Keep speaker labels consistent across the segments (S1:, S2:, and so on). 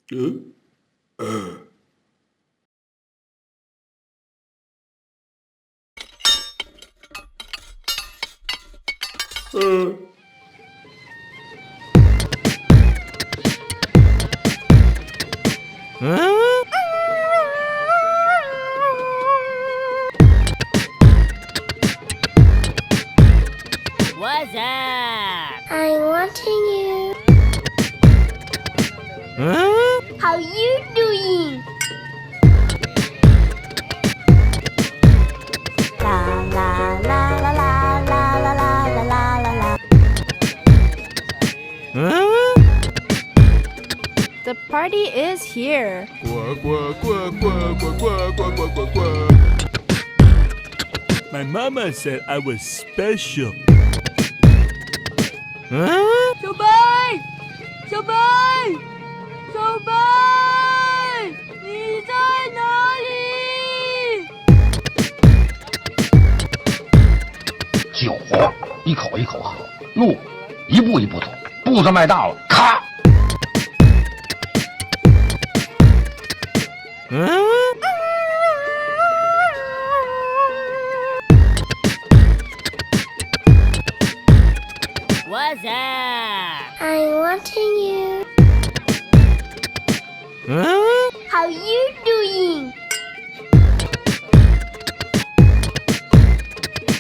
S1: What's up? I'm wanting you. How you doing? La la la la la la la la la la la.
S2: The party is here.
S3: My mama said I was special.
S4: 小白，小白，小白，你在哪里？
S5: 酒一口一口喝，路一步一步走，步子迈大了，咔！
S1: What's up? I'm wanting you. How you doing?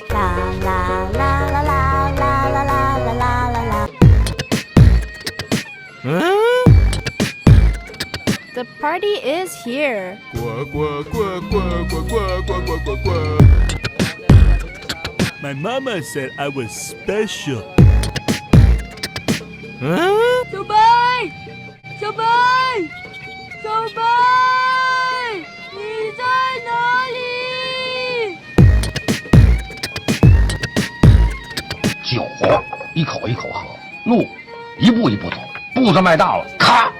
S1: La la la la la la la la la la la.
S2: The party is here.
S3: My mama said I was special.
S4: 小白，小白，小白，你在哪里？
S5: 酒一口一口喝，路一步一步走，步子迈大了，咔！